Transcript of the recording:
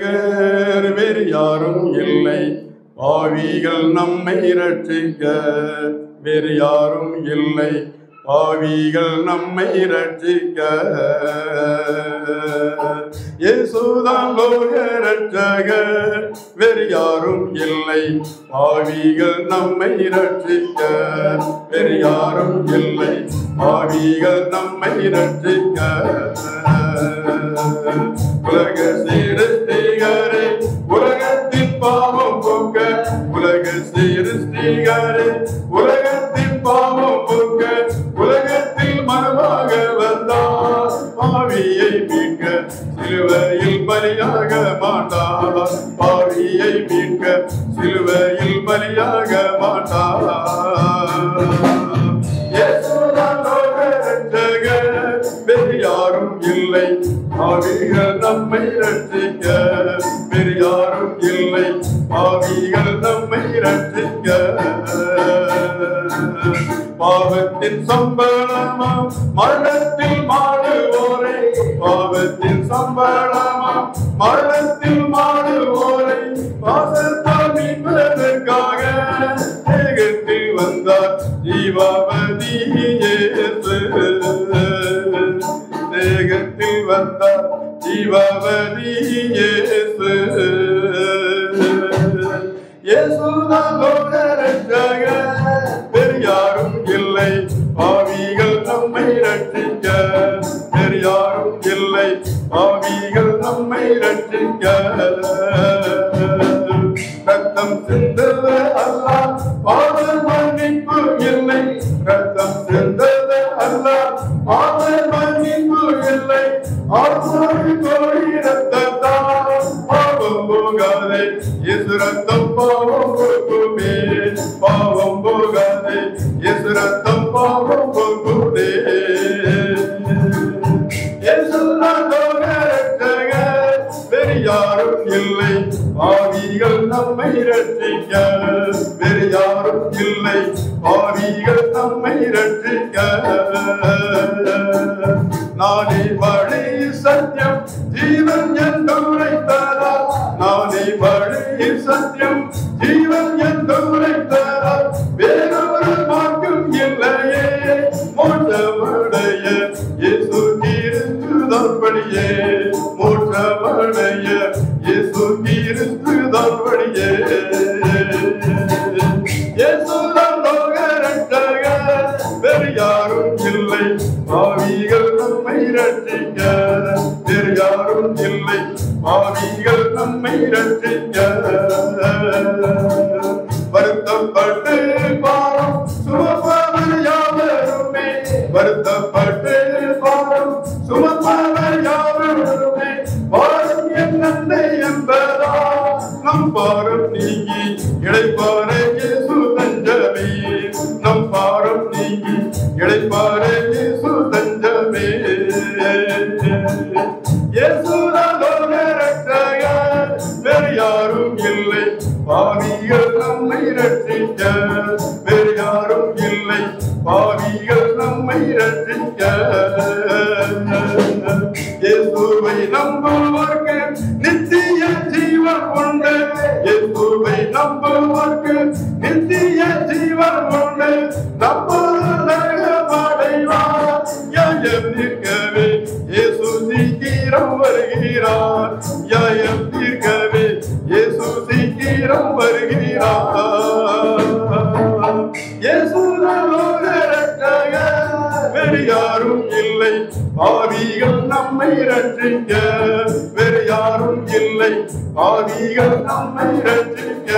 வேறு யாரும் இல்லை, பாவிகள் நம்மை ரட்சிக்க. வேறு யாரும் இல்லை, பாவிகள் நம்மை ரட்சிக்க. இயேசுதான் லோக ரட்சகர். வேறு யாரும் இல்லை, பாவிகள் நம்மை ரட்சிக்க. வேறு யாரும் இல்லை, பாவிகள் நம்மை ரட்சிக்க. உலக சிருஷ்டிகரே, உலகத்தின் பாவம் போக்க. உலக சிருஷ்டிகரே, உலகத்தின் பாவம் போக்க. உலகத்தில் மனமாக வந்தார், பாவியை மீட்க. சிலுவையில் பலியாக மாட்டார், பாவியை மீட்க. சிலுவையில் பலியாக மாட்டார். வேறு யாரும் இல்லை, பாவிகள் நம்மை ரட்சிக்க. வேறு யாரும் இல்லை, பாவிகள் நம்மை ரட்சிக்க. பாவத்தின் சம்பளமாம் மரணத்தில் மாடுவோரை, பாவத்தின் சம்பளமாம் மரணத்தில் மாடுவோரை பாசத்தால் மீட்பதற்காக தேகத்தில் வந்தார் ஜீவாபதி இயேசு. தேகத்தில் வந்தார் ஜீவாபதி இயேசு. இயேசுதான் லோக ரட்சகர். வேறு யாரும் இல்லை, பாவிகள் நம்மை ரட்சிக்க. வேறு யாரும் இல்லை, பாவிகள் நம்மை ரட்சிக்க. ரத்தம் சிந்தத அல்லாஹ் பாவ மன்னிப்பு இல்லை. ரத்தம் சிந்தத அல்லாஹ் பாவ மன்னிப்பு இல்லை. ஆசாரி கோடி ரத்தத்தால் பாவம் போகாதே, இயேசு ரத்தம் பாவம் போக்குமே. பாவம் போகாதே, இயேசு ரத்தம் பாவம் போக்குதே. இயேசுதான் லோக ரட்சகர். வேறு யாரும் இல்லை, பாவிகள் நம்மை ரட்சிக்க. வேறு யாரும் இல்லை, பாவிகள் நம்மை ரட்சிக்க. நானே வழி சத்தியம் ஜீவன் என்று உரைத்தார். நானே வழி சத்தியம் ஜீவன் என்று உரைத்தார். வேறொரு மார்க்கம் இல்லையே மோட்சமடைய இயேசு கிறிஸ்துதான் வழியே. மோட்சமடைய இயேசு கிறிஸ்துதான் வழியே. இயேசுதான் லோக ரட்சகர். வேறு யாரும் இல்லை, பாவிகள் நம்மை ரட்சிக்க. வேறு யாரும் இல்லை, பாவிகள் நம்மை ரட்சிக்க. வருத்தப்பட்டு பாவம் சுமப்பவர் யாவருமே. வருத்தப்பட்டு பாவம் சுமப்பவர் யாவருமே. பாரம் என் நன்மை என்பதா நம் பாரம் நீங்கி இளைப்பார இயேசு தஞ்சமே. நம் பாரம் நீங்கி இளைப்பார இயேசு தஞ்சமே. இயேசுதான் லோக ரட்சகர். வேறு யாரும் இல்லை, பாவிகள் நம்மை ரட்சிக்க. வேறு யாரும் இல்லை, பாவிகள் நம்மை ரட்சிக்க. இயேசுவை நம்புவோர்க்கு நித்திய ஜீவன் உண்டு. இயேசுவை நம்புவோர்க்கு நித்திய ஜீவன் உண்டு. நம்புவடைவார் யாயம் நிற்கவே இயேசு சீக்கிரம் வருகிறார். யாயம் நிற்கவே இயேசு சீக்கிரம் வருகிறார். இயேசுதான் லோக ரட்சகர். வேறு யாரும் இல்லை, பாவிகள் நம்மை ரட்சிக்க. வேறு யாரும் இல்லை, பாவிகள் நம்மை ரட்சிக்க.